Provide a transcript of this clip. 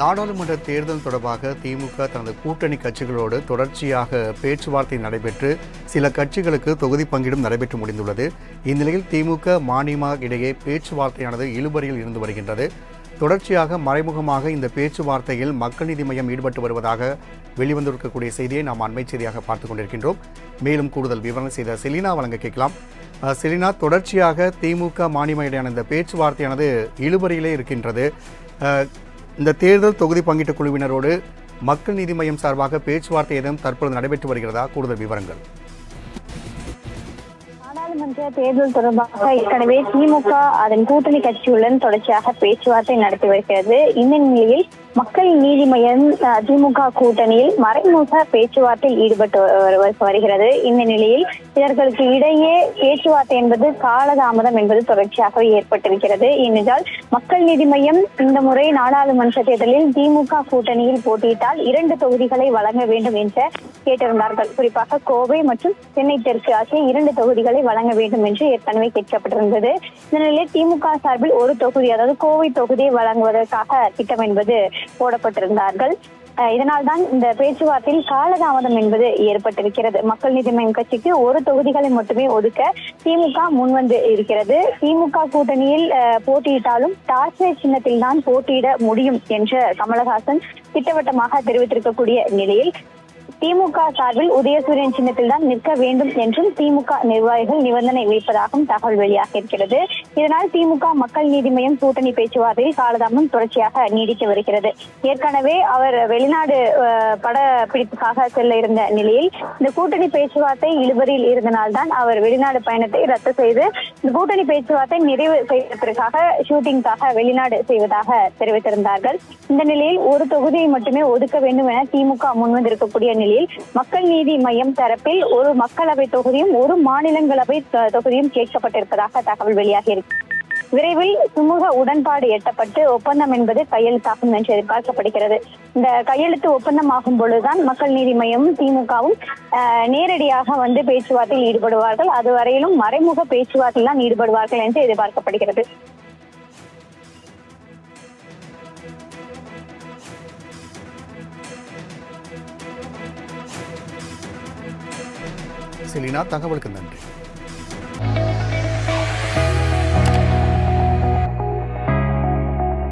நாடாளுமன்ற தேர்தல் தொடர்பாக திமுக தனது கூட்டணி கட்சிகளோடு தொடர்ச்சியாக பேச்சுவார்த்தை நடைபெற்று சில கட்சிகளுக்கு தொகுதி பங்கீடும் நடைபெற்று முடிந்துள்ளது. இந்நிலையில் திமுக மநீம இடையே பேச்சுவார்த்தையானது இழுபறியில் இருந்து வருகின்றது. தொடர்ச்சியாக மறைமுகமாக இந்த பேச்சுவார்த்தையில் மக்கள் நீதி மய்யம் ஈடுபட்டு வருவதாக வெளிவந்திருக்கக்கூடிய செய்தியை நாம் அண்மை செய்தியாக பார்த்துக் கொண்டிருக்கின்றோம். மேலும் கூடுதல் விவரம் செய்த செலினா வழங்க கேட்கலாம். செலினா, தொடர்ச்சியாக திமுக மநீம இடையான இந்த பேச்சுவார்த்தையானது இழுபறியிலே இருக்கின்றது. இந்த தேர்தல் தொகுதி பங்கீட்டு குழுவினரோடு மக்கள் நீதி மய்யம் சார்பாக பேச்சுவார்த்தை ஏதும் தற்பொழுது நடைபெற்று வருகிறதா? கூடுதல் விவரங்கள். நாடாளுமன்ற தேர்தல் தொடர்பாக ஏற்கனவே திமுக அதன் கூட்டணி கட்சியுடன் தொடர்ச்சியாக பேச்சுவார்த்தை நடத்தி வருகிறது. இந்த நிலையில் மக்கள் நீதி மய்யம் திமுக கூட்டணியில் மறைமுக பேச்சுவார்த்தையில் ஈடுபட்டு வருகிறது. இந்த நிலையில் இவர்களுக்கு இடையே பேச்சுவார்த்தை என்பது காலதாமதம் என்பது தொடர்ச்சியாக ஏற்பட்டிருக்கிறது. ஏனென்றால் மக்கள் நீதி மய்யம் இந்த முறை நாடாளுமன்ற தேர்தலில் திமுக கூட்டணியில் போட்டியிட்டால் 2 தொகுதிகளை வழங்க வேண்டும் என்று கேட்டிருந்தார்கள். குறிப்பாக கோவை மற்றும் சென்னை தெற்கு ஆகிய 2 தொகுதிகளை வழங்க வேண்டும் என்று ஏற்கனவே கேட்கப்பட்டிருந்தது. இந்த நிலையில் திமுக சார்பில் ஒரு தொகுதி, அதாவது கோவை தொகுதியை வழங்குவதற்காக திட்டம் என்பது போடப்பட்டிருந்தார்கள். இதனால் தான் இந்த பேச்சுவார்த்தையில் காலதாமதம் என்பது ஏற்பட்டிருக்கிறது. மக்கள் நீதி மய்யம் கட்சிக்கு ஒரு தொகுதிகளை மட்டுமே ஒதுக்க திமுக முன்வந்து இருக்கிறது. திமுக கூட்டணியில் போட்டியிட்டாலும் டார்ச் சின்னத்தில் தான் போட்டியிட முடியும் என்று கமலஹாசன் திட்டவட்டமாக தெரிவித்திருக்கக்கூடிய நிலையில் திமுக சார்பில் உதயசூரியன் சின்னத்தில் தான் நிற்க வேண்டும் என்றும் திமுக நிர்வாகிகள் நிபந்தனை வைப்பதாகவும் தகவல் வெளியாக இருக்கிறது. இதனால் திமுக மக்கள் நீதி மய்யம் கூட்டணி பேச்சுவார்த்தையில் காலதாமதம் தொடர்ச்சியாக நீடித்து வருகிறது. ஏற்கனவே அவர் வெளிநாடு படப்பிடிப்புக்காக செல்ல இருந்த நிலையில் இந்த கூட்டணி பேச்சுவார்த்தை இழுபறியில் இருந்தனால்தான் அவர் வெளிநாடு பயணத்தை ரத்து செய்து இந்த கூட்டணி பேச்சுவார்த்தை நிறைவு செய்வதற்காக ஷூட்டிங்காக வெளிநாடு செய்வதாக தெரிவித்திருந்தார்கள். இந்த நிலையில் ஒரு தொகுதியை மட்டுமே ஒதுக்க வேண்டும் என திமுக முன்வந்திருக்கக்கூடிய நிலையில் மக்கள் நீதி மய்யம் தரப்பில் ஒரு மக்களவை தொகுதியும் ஒரு மாநிலங்களவை தொகுதியும் கேட்கப்பட்டிருப்பதாக தகவல் வெளியாகி இருக்கு. விரைவில் சுமூக உடன்பாடு எட்டப்பட்டு ஒப்பந்தம் என்பது கையெழுத்தாகும் என்று எதிர்பார்க்கப்படுகிறது. இந்த கையெழுத்து ஒப்பந்தம் ஆகும் பொழுதுதான் மக்கள் நீதி மய்யமும் திமுகவும் நேரடியாக வந்து பேச்சுவார்த்தையில் ஈடுபடுவார்கள். அதுவரையிலும் மறைமுக பேச்சுவார்த்தையில் தான் ஈடுபடுவார்கள் என்று எதிர்பார்க்கப்படுகிறது. செலினா, தகவலுக்கு நன்றி.